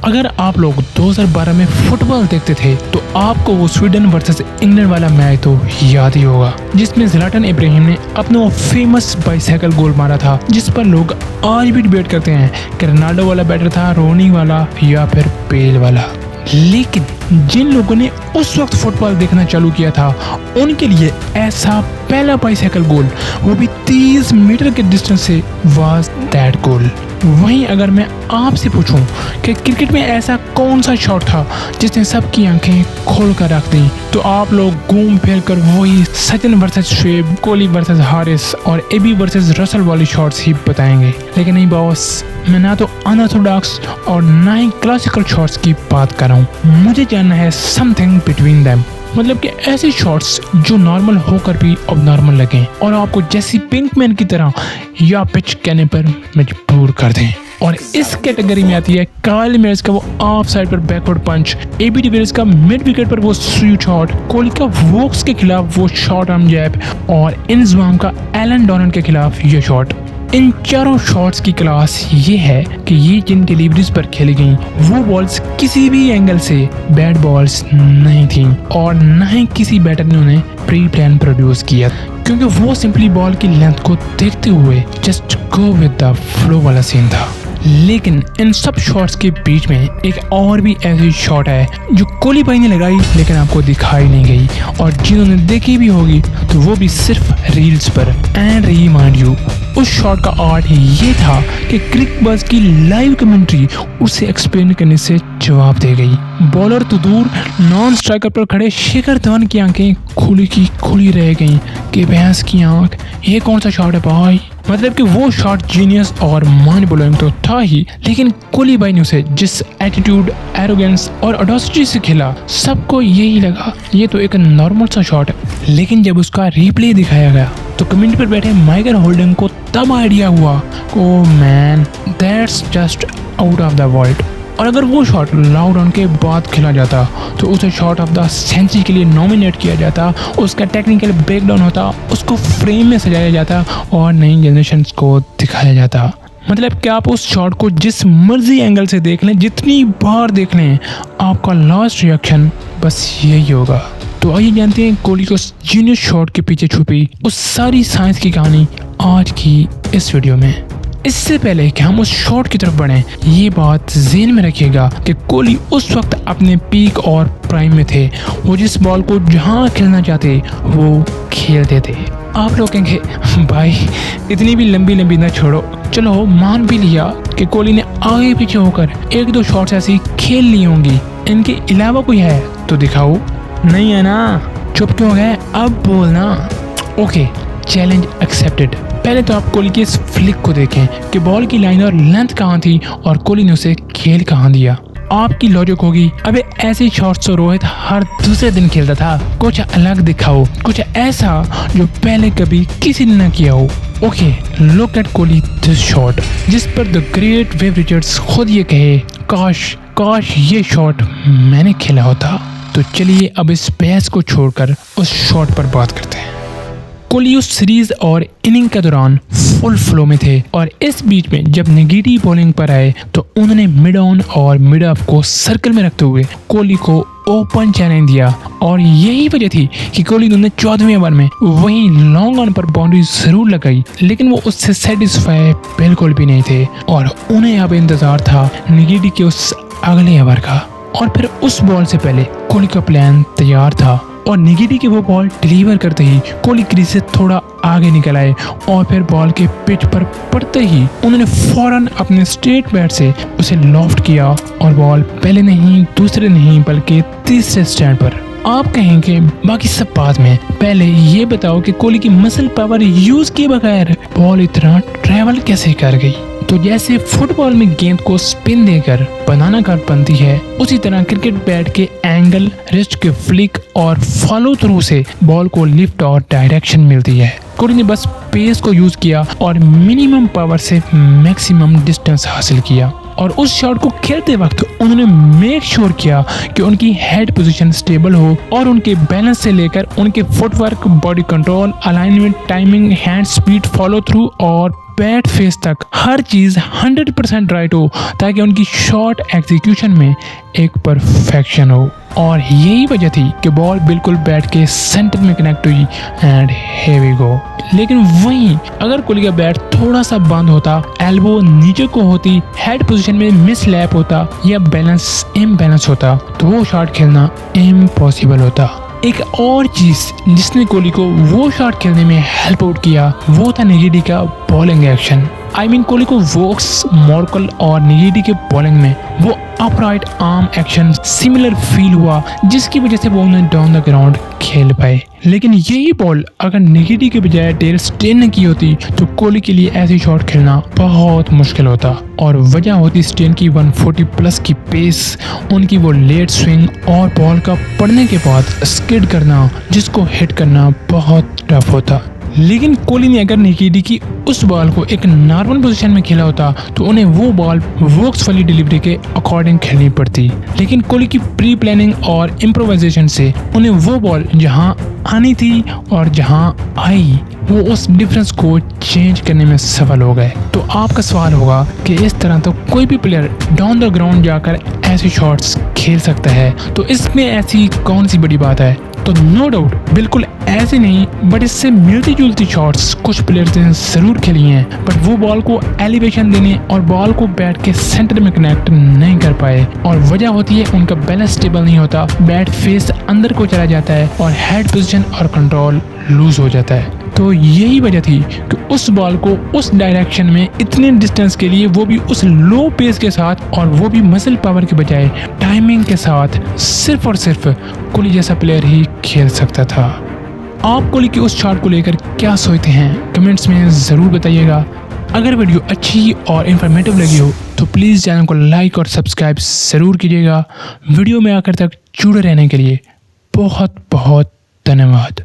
अगर आप लोग 2012 में फुटबॉल देखते थे तो आपको वो स्वीडन वर्सेस इंग्लैंड वाला मैच तो याद ही होगा, जिसमें ज़्लाटन इब्राहिम ने अपना वो फेमस बाइसाइकिल गोल मारा था, जिस पर लोग आज भी डिबेट करते हैं कि रोनाल्डो वाला बेटर था, रोनी वाला या फिर बेल वाला। लेकिन जिन लोगों ने उस वक्त फुटबॉल देखना चालू किया था उनके लिए ऐसा पहला बाइसाइकिल गोल, वो भी 30 मीटर के डिस्टेंस से, वाज दैट गोल। वहीं अगर मैं आपसे पूछूं कि क्रिकेट में ऐसा कौन सा शॉट था जिसने सबकी आंखें खोल कर रख दी, तो आप लोग घूम फिर कर वही सचिन वर्सेस शोएब, कोहली वर्सेस हारिस और एबी वर्सेस रसल वाली शॉट्स ही बताएंगे। लेकिन नहीं बॉस, मैं ना तो अनऑर्थोडॉक्स और ना ही क्लासिकल शॉट्स की बात कर रहा हूँ। मुझे जानना है समथिंग बिटवीन देम, मतलब कि ऐसे शॉट्स जो नॉर्मल होकर भी अब नॉर्मल लगें और आपको जैसी पिंकमैन की तरह या पिच कहने पर मजबूर कर दें। और इस कैटेगरी में आती है काइल मेयर्स का वो ऑफ साइड पर बैकवर्ड पंच, एबी डिविलियर्स का मिड विकेट पर वो स्वीट शॉट, कोहली का वोक्स के खिलाफ वो शॉर्ट आर्म जैब और इंजमाम का एलन डॉनन के खिलाफ ये शॉट। इन चारों शॉट्स की क्लास ये है कि ये जिन डिलीवरीज पर खेली गई वो बॉल्स किसी भी एंगल से बैड बॉल्स नहीं थी और न ही किसी बैटर ने उन्हें प्री प्लान प्रोड्यूस किया, क्योंकि वो सिंपली बॉल की लेंथ को देखते हुए just go with the flow वाला सीन था। लेकिन इन सब शॉट्स के बीच में एक और भी ऐसी शॉट है जो कोहली भाई ने लगाई लेकिन आपको दिखाई नहीं गई, और जिन्होंने देखी भी होगी तो वो भी सिर्फ रील्स पर। एंड रिमाइंड यू, उस शॉट का आर्ट ये था कि क्रिकबज़ की लाइव कमेंट्री उसे एक्सप्लेन करने से जवाब दे गई। बॉलर तो दूर, नॉन स्ट्राइकर पर खड़े शिखर धवन की आंखें खुली की खुली रह गईं कि भैंस की आंख, ये कौन सा शॉट है भाई। मतलब कि वो शॉट जीनियस और माइंड ब्लोइंग तो था ही, लेकिन कोहली भाई ने उसे जिस एटीट्यूड, एरोगेंस और ऑडेसिटी से खेला, सबको यही लगा ये तो एक नॉर्मल सा शॉट है। लेकिन जब उसका रिप्ले दिखाया गया तो कमेंट पर बैठे माइकल होल्डन को तब आइडिया हुआ, oh man that's just out of the world. और अगर वो शॉट लॉकडाउन के बाद खेला जाता तो उसे शॉट ऑफ द सेंचुरी के लिए नॉमिनेट किया जाता, उसका टेक्निकल ब्रेकडाउन होता, उसको फ्रेम में सजाया जाता और नई जनरेशन को दिखाया जाता। मतलब कि आप उस शॉट को जिस मर्जी एंगल से देख लें, जितनी बार देख लें, आपका लास्ट रिएक्शन बस यही होगा। तो आइए जानते हैं कोहली को जीनियस शॉट के पीछे छुपी उस सारी साइंस की कहानी आज की इस वीडियो में। इससे पहले कि हम उस शॉट की तरफ बढ़ें, ये बात ज़हन में रखिएगा कि कोहली उस वक्त अपने पीक और प्राइम में थे। वो जिस बॉल को जहां खेलना चाहते वो खेलते थे। आप लोग कहेंगे भाई इतनी भी लंबी लंबी ना छोड़ो, चलो मान भी लिया कि कोहली ने आगे पीछे होकर एक दो शॉट्स ऐसी खेल ली होंगी, इनके अलावा कोई है तो दिखाओ। नहीं है ना, चुप क्यों गए, अब बोलना। Okay, challenge accepted. पहले तो आप कोहली की इस फ्लिक को देखें कि बॉल की लाइन और लेंथ कहाँ थी और कोहली ने उसे खेल कहाँ दिया। आपकी लॉजिक होगी, अबे ऐसे शॉट्स तो रोहित हर दूसरे दिन खेलता था, कुछ अलग दिखाओ, कुछ ऐसा जो पहले कभी किसी ने न किया हो। Okay, look at Kohli this shot, जिस पर द ग्रेट वेव रिचर्ड्स खुद ये कहे, काश ये शॉट मैंने खेला होता। तो चलिए अब इस बहस को छोड़कर उस शॉट पर बात करते हैं। कोहली उस सीरीज और इनिंग के दौरान फुल फ्लो में थे और इस बीच में जब नेगेटिव बॉलिंग पर आए तो उन्होंने मिड ऑन और मिड ऑफ को सर्कल में रखते हुए कोहली को ओपन चैलेंज दिया, और यही वजह थी कि कोहली ने 14वें ओवर में वहीं लॉन्ग ऑन पर बाउंड्री जरूर लगाई, लेकिन वो उससे सेटिस्फाई बिल्कुल भी नहीं थे और उन्हें अब इंतजार था नेगेटिव के उस अगले ओवर का। और फिर उस बॉल से पहले कोहली का प्लान तैयार था और नेगेटिव के वो बॉल डिलीवर करते ही कोहली क्रीज से थोड़ा आगे निकल आए और फिर बॉल के पिच पर पड़ते ही उन्होंने फौरन अपने स्ट्रेट बैट से उसे लॉफ्ट किया और बॉल पहले नहीं, दूसरे नहीं, बल्कि तीसरे स्टैंड पर। आप कहेंगे बाकी सब बाद में, पहले ये बताओ कि कोहली की मसल पावर यूज किए बगैर बॉल इतना ट्रैवल कैसे कर गई। तो जैसे फुटबॉल में गेंद को स्पिन देकर बनाना कार्ड बनती है, उसी तरह क्रिकेट बैट के एंगल, रिस्ट के फ्लिक और फॉलो थ्रू से बॉल को लिफ्ट और डायरेक्शन मिलती है। कोहली ने बस पेस को यूज किया और मिनिमम पावर से मैक्सिमम डिस्टेंस हासिल किया, और उस शॉट को खेलते वक्त उन्होंने मेक श्योर किया कि उनकी हेड पोजीशन स्टेबल हो और उनके बैलेंस से लेकर उनके footwork, body control, alignment, timing, hand speed, follow through और बैट फेस तक हर चीज 100% राइट हो, ताकि उनकी शॉट एग्जीक्यूशन में एक परफेक्शन हो। और यही वजह थी कि बॉल बिल्कुल बैट के सेंटर में कनेक्ट हुई एंड here we go। लेकिन वहीं अगर कोहली का बैट थोड़ा सा बंद होता, एल्बो नीचे को होती, हेड पोजीशन में मिसलैप होता या बैलेंस इम्बैलेंस होता, तो वो शॉट खेलना इम्पॉसिबल होता। एक और चीज जिसने कोहली को वो शॉट खेलने में हेल्प आउट किया वो था निगेडी का बॉलिंग एक्शन। कोहली को वोक्स, मॉर्कल और निगेडी के बॉलिंग में वो upright arm action similar feel हुआ, जिसकी वजह से वो उन्हें डाउन द ग्राउंड खेल पाए। लेकिन यही बॉल अगर निगेडी के बजाय डेल स्टेन ने की होती तो कोहली के लिए ऐसी शॉट खेलना बहुत मुश्किल होता। और वजह होती स्टेन की 140 प्लस की पेस, उनकी वो लेट स्विंग और बॉल का पड़ने के बाद स्किड करना, जिसको हिट करना बहुत टफ होता। लेकिन कोहली ने अगर निगेडी की उस बॉल को एक नॉर्मल पोजीशन में खेला होता तो उन्हें वो बॉल वोक्स वाली डिलीवरी के अकॉर्डिंग खेलनी पड़ती। लेकिन कोहली की प्री प्लानिंग और इम्प्रोवाइजेशन से उन्हें वो बॉल जहां आनी थी और जहां आई वो उस डिफरेंस को चेंज करने में सफल हो गए। तो आपका सवाल होगा कि इस तरह तो कोई भी प्लेयर डाउन द ग्राउंड जाकर ऐसी शॉट्स खेल सकता है, तो इसमें ऐसी कौन सी बड़ी बात है? तो नो डाउट बिल्कुल ऐसे नहीं, बट इससे मिलती जुलती शॉट्स कुछ प्लेयर्स ने जरूर खेली हैं, बट वो बॉल को एलिवेशन देने और बॉल को बैट के सेंटर में कनेक्ट नहीं कर पाए। और वजह होती है उनका बैलेंस स्टेबल नहीं होता, बैट फेस अंदर को चला जाता है और हेड पोजीशन और कंट्रोल लूज हो जाता है। तो यही वजह थी कि उस बॉल को उस डायरेक्शन में इतने डिस्टेंस के लिए, वो भी उस लो पेस के साथ और वो भी मसल पावर के बजाय टाइमिंग के साथ, सिर्फ और सिर्फ कोहली जैसा प्लेयर ही खेल सकता था। आप कोहली की उस शॉट को लेकर क्या सोचते हैं कमेंट्स में ज़रूर बताइएगा। अगर वीडियो अच्छी और इन्फॉर्मेटिव लगी हो तो प्लीज़ चैनल को लाइक और सब्सक्राइब ज़रूर कीजिएगा। वीडियो में आकर तक जुड़े रहने के लिए बहुत बहुत धन्यवाद।